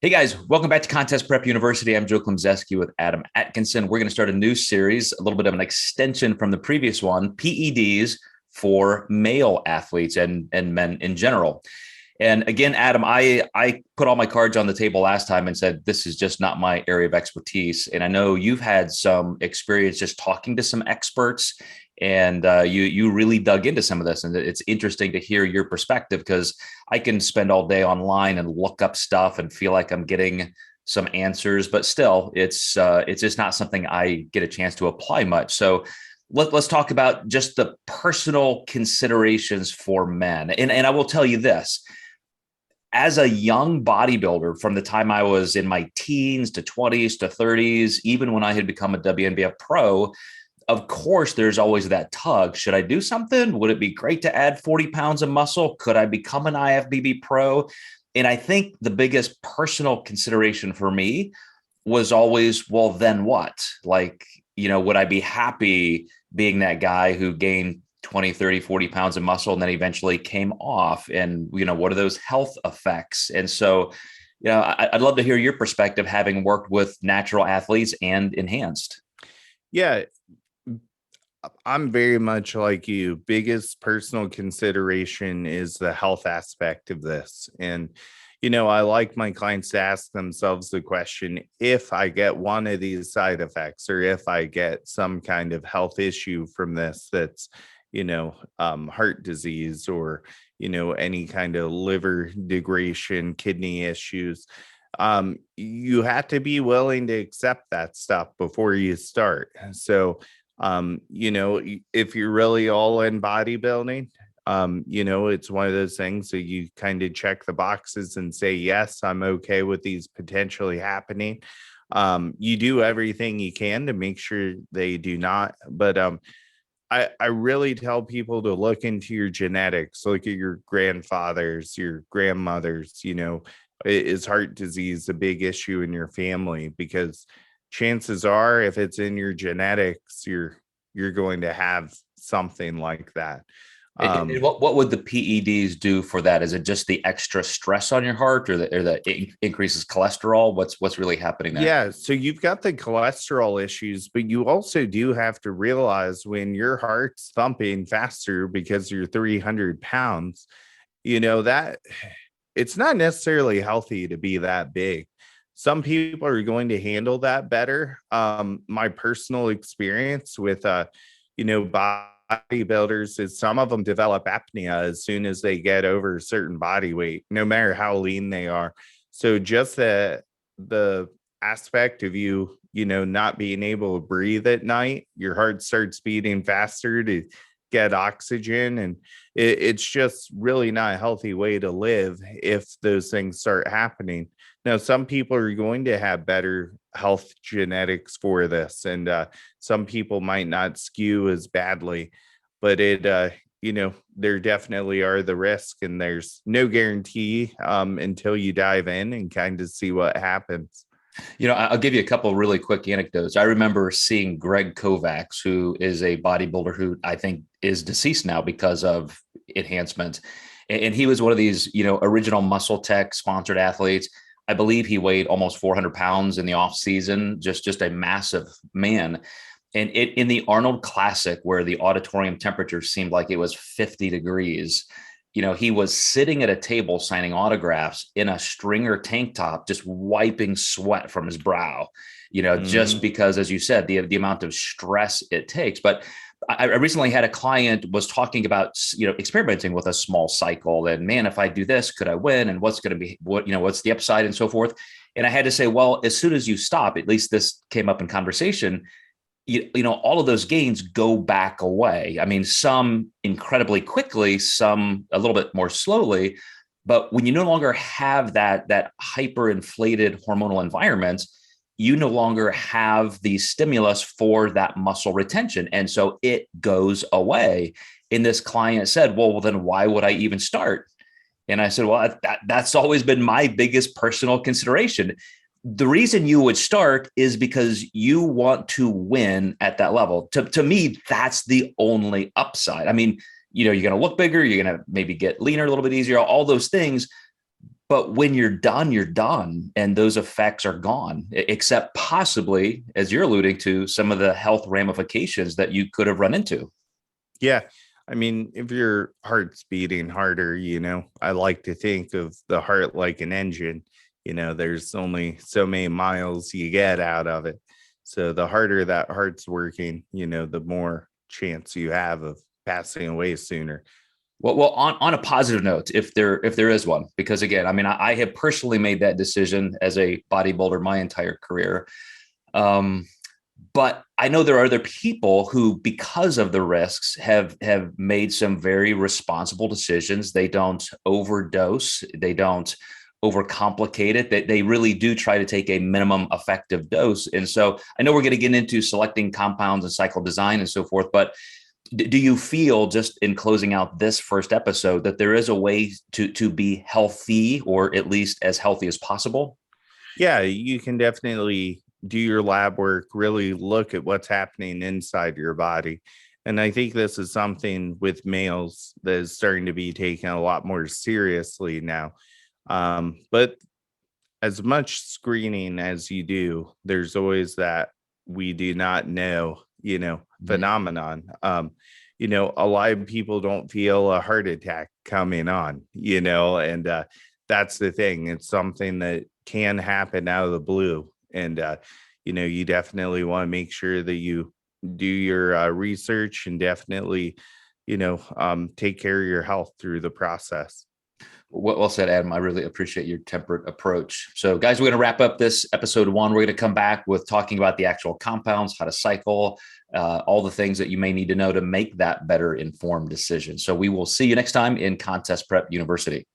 Hey guys, welcome back to Contest Prep University. I'm Joe Klemczewski with Adam Atkinson. We're going to start a new series, a little bit of an extension from the previous one, PEDs for male athletes and men in general. And again, Adam, I put all my cards on the table last time and said, this is just not my area of expertise. And I know you've had some experience just talking to some experts, and you really dug into some of this. And it's interesting to hear your perspective, because I can spend all day online and look up stuff and feel like I'm getting some answers, but still it's just not something I get a chance to apply much. So let's talk about just the personal considerations for men. And I will tell you this, as a young bodybuilder, from the time I was in my teens to 20s to 30s, even when I had become a WNBF pro, of course, there's always that tug. Should I do something? Would it be great to add 40 pounds of muscle? Could I become an IFBB pro? And I think the biggest personal consideration for me was always, well, then what? Like, would I be happy being that guy who gained 20, 30, 40 pounds of muscle and then eventually came off? And, what are those health effects? And so, I'd love to hear your perspective, having worked with natural athletes and enhanced. Yeah, I'm very much like you. Biggest personal consideration is the health aspect of this. And, I like my clients to ask themselves the question, if I get one of these side effects, or if I get some kind of health issue from this, that's, heart disease, or, any kind of liver degradation, kidney issues, you have to be willing to accept that stuff before you start. So, if you're really all in bodybuilding, it's one of those things that you kind of check the boxes and say, yes, I'm okay with these potentially happening. You do everything you can to make sure they do not. But I really tell people to look into your genetics, look at your grandfathers, your grandmothers. Is heart disease a big issue in your family? Because chances are, if it's in your genetics, you're going to have something like that. And what would the PEDs do for that? Is it just the extra stress on your heart, or the increases cholesterol? What's really happening there? Yeah, so you've got the cholesterol issues, but you also do have to realize, when your heart's thumping faster because you're 300 pounds, that it's not necessarily healthy to be that big. Some people are going to handle that better. My personal experience with, bodybuilders is some of them develop apnea as soon as they get over a certain body weight, no matter how lean they are. So just the aspect of you, not being able to breathe at night, your heart starts beating faster to get oxygen. And it's just really not a healthy way to live if those things start happening. Now, some people are going to have better health genetics for this, and some people might not skew as badly, but there definitely are the risk, and there's no guarantee until you dive in and kind of see what happens. I'll give you a couple of really quick anecdotes. I remember seeing Greg Kovacs, who is a bodybuilder who I think is deceased now because of enhancement. And he was one of these, original Muscle Tech sponsored athletes. I believe he weighed almost 400 pounds in the off season, just a massive man. And in the Arnold Classic, where the auditorium temperature seemed like it was 50 degrees, he was sitting at a table signing autographs in a stringer tank top, just wiping sweat from his brow, just because, as you said, the amount of stress it takes. But I recently had a client was talking about, experimenting with a small cycle, and man, if I do this, could I win? And what's going to be, what's the upside, and so forth. And I had to say, well, as soon as you stop, at least this came up in conversation, all of those gains go back away. I mean, some incredibly quickly, some a little bit more slowly. But when you no longer have that hyperinflated hormonal environment, you no longer have the stimulus for that muscle retention. And so it goes away. And this client said, well, then why would I even start? And I said, well, that's always been my biggest personal consideration. The reason you would start is because you want to win at that level. To me, that's the only upside. I mean, you're going to look bigger, you're going to maybe get leaner a little bit easier, all those things. But when you're done, and those effects are gone, except possibly, as you're alluding to, some of the health ramifications that you could have run into. Yeah. I mean, if your heart's beating harder, I like to think of the heart like an engine. There's only so many miles you get out of it. So the harder that heart's working, the more chance you have of passing away sooner. Well, on a positive note, if there is one, because again, I mean, I have personally made that decision as a bodybuilder my entire career. But I know there are other people who, because of the risks, have made some very responsible decisions. They don't overdose. They don't overcomplicate it. They really do try to take a minimum effective dose. And so I know we're going to get into selecting compounds and cycle design and so forth, but do you feel, just in closing out this first episode, that there is a way to be healthy, or at least as healthy as possible? Yeah, you can definitely do your lab work, really look at what's happening inside your body. And I think this is something with males that is starting to be taken a lot more seriously now. But as much screening as you do, there's always that we do not know, phenomenon. A lot of people don't feel a heart attack coming on, and that's the thing. It's something that can happen out of the blue. And, you definitely want to make sure that you do your research and definitely, take care of your health through the process. Well said, Adam. I really appreciate your temperate approach. So, guys, we're going to wrap up this episode 1. We're going to come back with talking about the actual compounds, how to cycle, all the things that you may need to know to make that better informed decision. So we will see you next time in Contest Prep University.